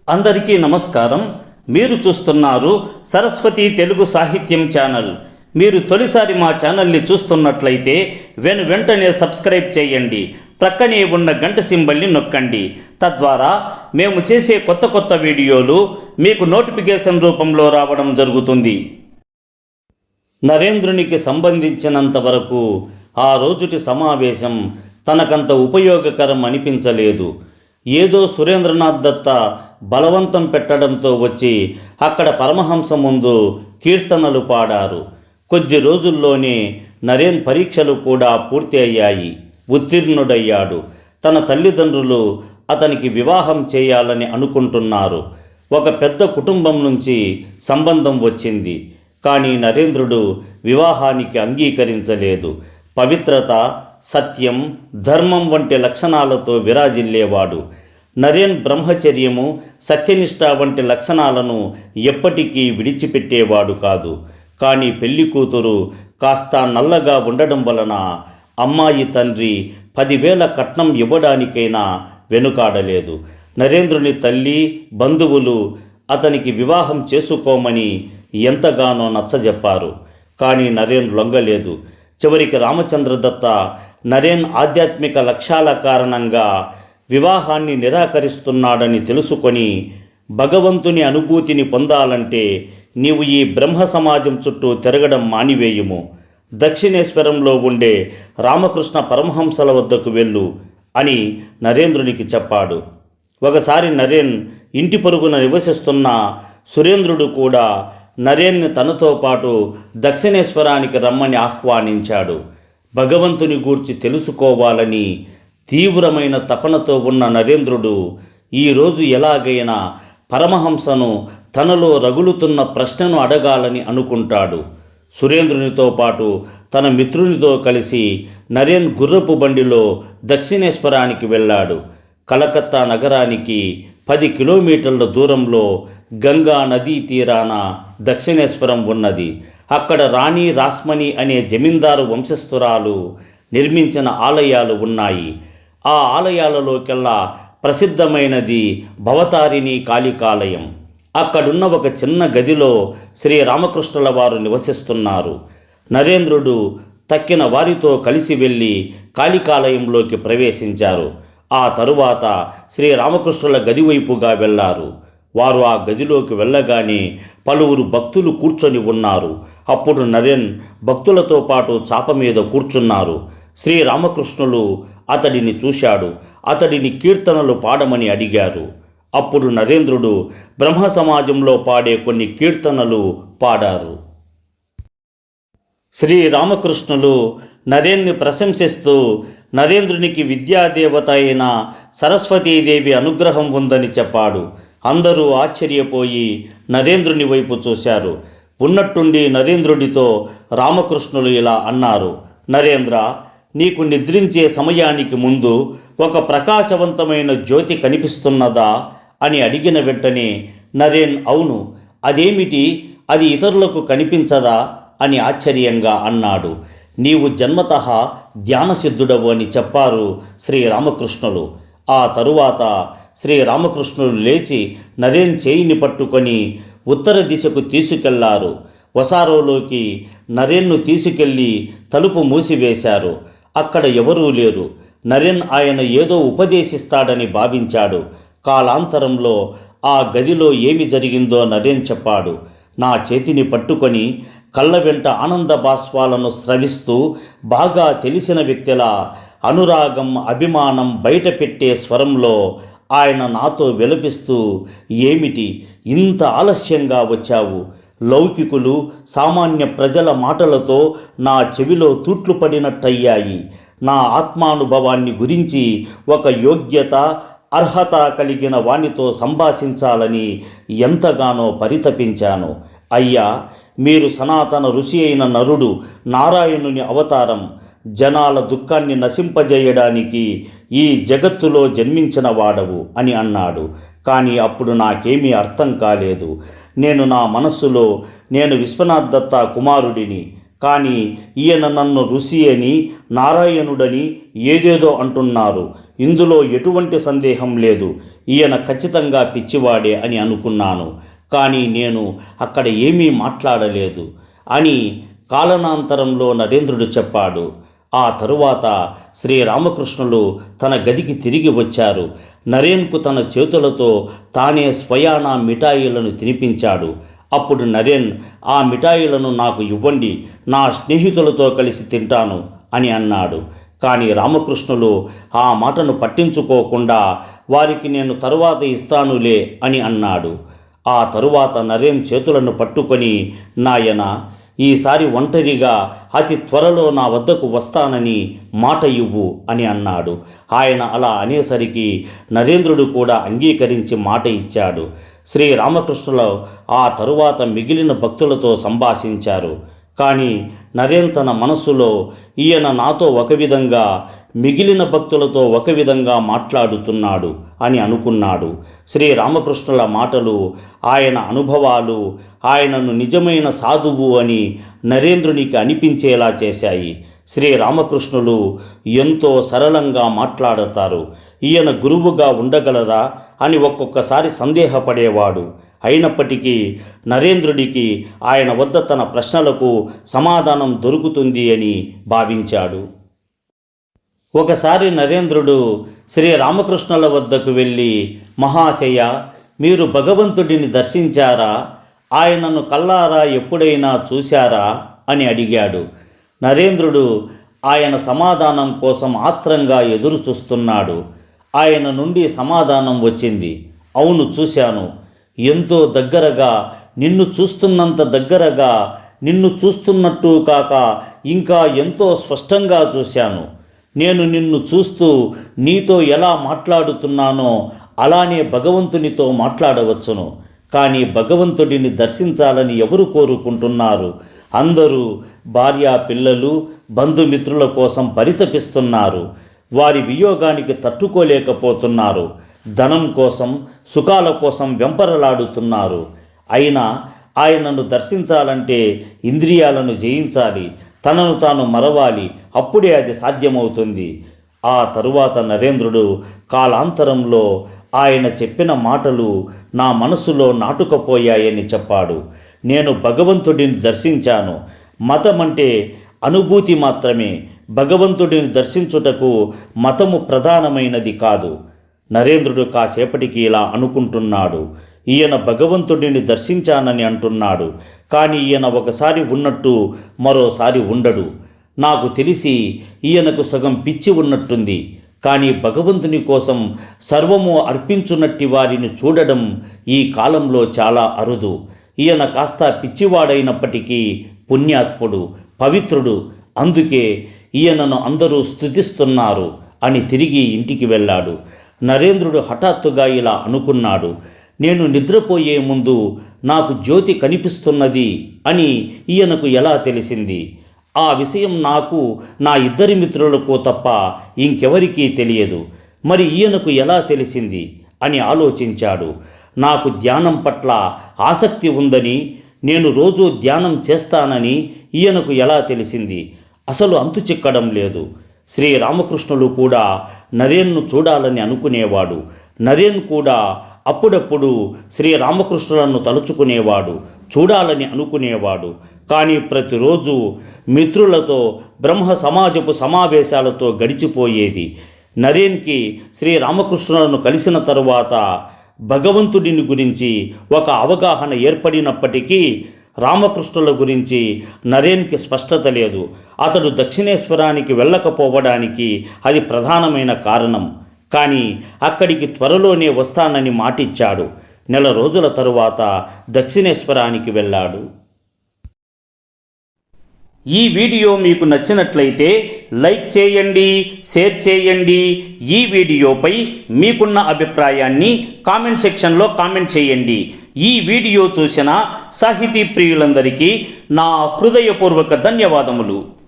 అందరికీ నమస్కారం. మీరు చూస్తున్నారు సరస్వతి తెలుగు సాహిత్యం ఛానల్. మీరు తొలిసారి మా ఛానల్ని చూస్తున్నట్లయితే వెంటనే సబ్స్క్రైబ్ చేయండి. ప్రక్కనే ఉన్న గంట సింబల్ని నొక్కండి. తద్వారా మేము చేసే కొత్త వీడియోలు మీకు నోటిఫికేషన్ రూపంలో రావడం జరుగుతుంది. నరేంద్రునికి సంబంధించినంత వరకు ఆ రోజుటి సమావేశం తనకంత ఉపయోగకరం అనిపించలేదు. ఏదో సురేంద్రనాథ్ దత్త బలవంతం పెట్టడంతో వచ్చి అక్కడ పరమహంస ముందు కీర్తనలు పాడారు. కొద్ది రోజుల్లోనే నరేన్ పరీక్షలు కూడా పూర్తి అయ్యాయి. ఉత్తీర్ణుడయ్యాడు. తన తల్లిదండ్రులు అతనికి వివాహం చేయాలని అనుకుంటున్నారు. ఒక పెద్ద కుటుంబం నుంచి సంబంధం వచ్చింది. కానీ నరేంద్రుడు వివాహానికి అంగీకరించలేదు. పవిత్రత, సత్యం, ధర్మం వంటి లక్షణాలతో విరాజిల్లేవాడు. నరేన్ బ్రహ్మచర్యము, సత్యనిష్ట వంటి లక్షణాలను ఎప్పటికీ విడిచిపెట్టేవాడు కాదు. కానీ పెళ్లి కూతురు కాస్త నల్లగా ఉండడం వలన అమ్మాయి తండ్రి 10,000 కట్నం ఇవ్వడానికైనా వెనుకాడలేదు. నరేంద్రుని తల్లి, బంధువులు అతనికి వివాహం చేసుకోమని ఎంతగానో నచ్చజెప్పారు. కానీ నరేన్ లొంగలేదు. చివరికి రామచంద్ర దత్త నరేన్ ఆధ్యాత్మిక లక్ష్యాల కారణంగా వివాహాన్ని నిరాకరిస్తున్నాడని తెలుసుకొని, భగవంతుని అనుభూతిని పొందాలంటే నీవు ఈ బ్రహ్మ సమాజం చుట్టూ తిరగడం మానివేయుము, దక్షిణేశ్వరంలో ఉండే రామకృష్ణ పరమహంసల వద్దకు వెళ్ళు అని నరేంద్రునికి చెప్పాడు. ఒకసారి నరేన్ ఇంటి పొరుగున నివసిస్తున్న సురేంద్రుడు కూడా నరేన్ని తనతో పాటు దక్షిణేశ్వరానికి రమ్మని ఆహ్వానించాడు. భగవంతుని గూర్చి తెలుసుకోవాలని తీవ్రమైన తపనతో ఉన్న నరేంద్రుడు ఈరోజు ఎలాగైనా పరమహంసను తనలో రగులుతున్న ప్రశ్నను అడగాలని అనుకుంటాడు. సురేంద్రునితో పాటు తన మిత్రునితో కలిసి నరేన్ గుర్రపు బండిలో దక్షిణేశ్వరానికి వెళ్ళాడు. కలకత్తా నగరానికి 10 కిలోమీటర్ల దూరంలో గంగా నదీ తీరాన దక్షిణేశ్వరం ఉన్నది. అక్కడ రాణి రాస్మణి అనే జమీందారు వంశస్థురాలు నిర్మించిన ఆలయాలు ఉన్నాయి. ఆ ఆలయాలలోకెల్లా ప్రసిద్ధమైనది భవతారిణి కాళికాలయం. అక్కడున్న ఒక చిన్న గదిలో శ్రీరామకృష్ణుల వారు నివసిస్తున్నారు. నరేంద్రుడు తక్కిన వారితో కలిసి వెళ్ళి కాళికాలయంలోకి ప్రవేశించారు. ఆ తరువాత శ్రీరామకృష్ణుల గది వైపుగా వెళ్ళారు. వారు ఆ గదిలోకి వెళ్ళగానే పలువురు భక్తులు కూర్చొని ఉన్నారు. అప్పుడు నరేన్ భక్తులతో పాటు చాప మీద కూర్చున్నారు. శ్రీరామకృష్ణులు అతడిని చూశాడు. అతడిని కీర్తనలు పాడమని అడిగారు. అప్పుడు నరేంద్రుడు బ్రహ్మ సమాజంలో పాడే కొన్ని కీర్తనలు పాడారు. శ్రీరామకృష్ణులు నరేన్ని ప్రశంసిస్తూ నరేంద్రునికి విద్యాదేవత అయిన సరస్వతీదేవి అనుగ్రహం ఉందని చెప్పాడు. అందరూ ఆశ్చర్యపోయి నరేంద్రుని వైపు చూశారు. ఉన్నట్టుండి నరేంద్రుడితో రామకృష్ణులు ఇలా అన్నారు: నరేంద్ర, నీకు నిద్రించే సమయానికి ముందు ఒక ప్రకాశవంతమైన జ్యోతి కనిపిస్తున్నదా అని అడిగిన వెంటనే నరేన్ అవును, అదేమిటి, అది ఇతరులకు కనిపించదా అని ఆశ్చర్యంగా అన్నాడు. నీవు జన్మతః ధ్యానసిద్ధుడవు అని చెప్పారు శ్రీరామకృష్ణులు. ఆ తరువాత శ్రీరామకృష్ణులు లేచి నరేన్ చేయిని పట్టుకొని ఉత్తర దిశకు తీసుకెళ్లారు. వసారోలోకి నరేన్ను తీసుకెళ్లి తలుపు మూసివేశారు. అక్కడ ఎవరూ లేరు. నరేన్ ఆయన ఏదో ఉపదేశిస్తాడని భావించాడు. కాలాంతరంలో ఆ గదిలో ఏమి జరిగిందో నరేన్ చెప్పాడు. నా చేతిని పట్టుకొని కళ్ళ వెంట ఆనంద బాష్పాలను స్రవిస్తూ బాగా తెలిసిన వ్యక్తిలా అనురాగం, అభిమానం బయటపెట్టే స్వరంలో ఆయన నాతో విలపిస్తూ, ఏమిటి ఇంత ఆలస్యంగా వచ్చావు? లౌకికులు, సామాన్య ప్రజల మాటలతో నా చెవిలో తూట్లు పడినట్టయ్యాయి. నా ఆత్మానుభవాన్ని గురించి ఒక యోగ్యత, అర్హత కలిగిన వానితో సంభాషించాలని ఎంతగానో పరితపించాను. అయ్యా, మీరు సనాతన ఋషి అయిన నరుడు, నారాయణుని అవతారం. జనాల దుఃఖాన్ని నశింపజేయడానికి ఈ జగత్తులో జన్మించిన వాడవు అని అన్నాడు. కానీ అప్పుడు నాకేమీ అర్థం కాలేదు. నేను నా మనస్సులో నేను విశ్వనాథ్ దత్త కుమారుడిని, కానీ ఈయన నన్ను ఋషి అని, నారాయణుడని ఏదేదో అంటున్నారు. ఇందులో ఎటువంటి సందేహం లేదు. ఈయన ఖచ్చితంగా పిచ్చివాడే అని అనుకున్నాను. కానీ నేను అక్కడ ఏమీ మాట్లాడలేదు అని కాలానంతరంలో నరేంద్రుడు చెప్పాడు. ఆ తరువాత శ్రీరామకృష్ణులు తన గదికి తిరిగి వచ్చారు. నరేన్కు తన చేతులతో తానే స్వయానా మిఠాయిలను తినిపించాడు. అప్పుడు నరేన్, ఆ మిఠాయిలను నాకు ఇవ్వండి, నా స్నేహితులతో కలిసి తింటాను అని అన్నాడు. కానీ రామకృష్ణులు ఆ మాటను పట్టించుకోకుండా వారికి నేను తరువాత ఇస్తానులే అని అన్నాడు. ఆ తరువాత నరేన్ చేతులను పట్టుకొని, నాయన, ఈసారి ఒంటరిగా అతి త్వరలో నా వద్దకు వస్తానని మాట ఇవ్వు అని అన్నాడు. ఆయన అలా అనేసరికి నరేంద్రుడు కూడా అంగీకరించి మాట ఇచ్చాడు. శ్రీరామకృష్ణులు ఆ తరువాత మిగిలిన భక్తులతో సంభాషించారు. కానీ నరేన్ తన మనస్సులో, ఈయన నాతో ఒక విధంగా, మిగిలిన భక్తులతో ఒక విధంగా మాట్లాడుతున్నాడు అని అనుకున్నాడు. శ్రీరామకృష్ణుల మాటలు, ఆయన అనుభవాలు ఆయనను నిజమైన సాధువు అని నరేంద్రునికి అనిపించేలా చేశాయి. శ్రీరామకృష్ణులు ఎంతో సరళంగా మాట్లాడతారు. ఈయన గురువుగా ఉండగలరా అని ఒక్కొక్కసారి సందేహపడేవాడు. అయినప్పటికీ నరేంద్రుడికి ఆయన వద్ద తన ప్రశ్నలకు సమాధానం దొరుకుతుంది అని భావించాడు. ఒకసారి నరేంద్రుడు శ్రీరామకృష్ణుల వద్దకు వెళ్ళి, మహాశయ, మీరు భగవంతుడిని దర్శించారా? ఆయనను కల్లారా ఎప్పుడైనా చూశారా అని అడిగాడు. నరేంద్రుడు ఆయన సమాధానం కోసం ఆత్రంగా ఎదురు చూస్తున్నాడు. ఆయన నుండి సమాధానం వచ్చింది, అవును, చూశాను. ఎంతో దగ్గరగా, నిన్ను చూస్తున్నంత దగ్గరగా, నిన్ను చూస్తున్నట్టు కాక ఇంకా ఎంతో స్పష్టంగా చూశాను. నేను నిన్ను చూస్తూ నీతో ఎలా మాట్లాడుతున్నానో అలానే భగవంతునితో మాట్లాడవచ్చును. కానీ భగవంతుడిని దర్శించాలని ఎవరు కోరుకుంటున్నారు? అందరూ భార్య, పిల్లలు, బంధుమిత్రుల కోసం పరితపిస్తున్నారు. వారి వియోగానికి తట్టుకోలేకపోతున్నారు. ధనం కోసం, సుఖాల కోసం వెంపరలాడుతున్నారు. అయినా ఆయనను దర్శించాలంటే ఇంద్రియాలను జయించాలి, తనను తాను మరవాలి. అప్పుడే అది సాధ్యమవుతుంది. ఆ తరువాత నరేంద్రుడు కాలాంతరంలో ఆయన చెప్పిన మాటలు నా మనసులో నాటుకుపోయాయని చెప్పాడు. నేను భగవంతుడిని దర్శించాను. మతం అంటే అనుభూతి మాత్రమే. భగవంతుడిని దర్శించుటకు మతము ప్రధానమైనది కాదు. నరేంద్రుడు కాసేపటికి ఇలా అనుకుంటున్నాడు. ఈయన భగవంతుడిని దర్శించానని అంటున్నాడు. కానీ ఈయన ఒకసారి ఉన్నట్టు మరోసారి ఉండడు. నాకు తెలిసి ఈయనకు సగం పిచ్చి ఉన్నట్టుంది. కానీ భగవంతుని కోసం సర్వము అర్పించున్నట్టి వారిని చూడడం ఈ కాలంలో చాలా అరుదు. ఈయన కాస్త పిచ్చివాడైనప్పటికీ పుణ్యాత్ముడు, పవిత్రుడు. అందుకే ఈయనను అందరూ స్తుతిస్తున్నారు అని తిరిగి ఇంటికి వెళ్ళాడు. నరేంద్రుడు హఠాత్తుగా ఇలా అనుకున్నాడు, నేను నిద్రపోయే ముందు నాకు జ్యోతి కనిపిస్తున్నది అని ఈయనకు ఎలా తెలిసింది? ఆ విషయం నాకు, నా ఇద్దరి మిత్రులకు తప్ప ఇంకెవరికీ తెలియదు. మరి ఈయనకు ఎలా తెలిసింది అని ఆలోచించాడు. నాకు ధ్యానం పట్ల ఆసక్తి ఉందని, నేను రోజూ ధ్యానం చేస్తానని ఈయనకు ఎలా తెలిసింది? అసలు అంతు చిక్కడం లేదు. శ్రీరామకృష్ణులు కూడా నరేన్ను చూడాలని అనుకునేవాడు. నరేన్ కూడా అప్పుడప్పుడు శ్రీరామకృష్ణులను తలుచుకునేవాడు, చూడాలని అనుకునేవాడు. కానీ ప్రతిరోజు మిత్రులతో, బ్రహ్మ సమాజపు సమావేశాలతో గడిచిపోయేది. నరేన్కి శ్రీరామకృష్ణులను కలిసిన తరువాత భగవంతుడిని గురించి ఒక అవగాహన ఏర్పడినప్పటికీ రామకృష్ణుల గురించి నరేన్కి స్పష్టత లేదు. అతడు దక్షిణేశ్వరానికి వెళ్ళకపోవడానికి అది ప్రధానమైన కారణం. కానీ అక్కడికి త్వరలోనే వస్తానని మాటిచ్చాడు. నెల రోజుల తరువాత దక్షిణేశ్వరానికి వెళ్ళాడు. ఈ వీడియో మీకు నచ్చినట్లయితే లైక్ చేయండి, షేర్ చేయండి. ఈ వీడియోపై మీకున్న అభిప్రాయాన్ని కామెంట్ సెక్షన్లో కామెంట్ చేయండి. ఈ వీడియో చూసిన సాహితీ ప్రియులందరికీ నా హృదయపూర్వక ధన్యవాదములు.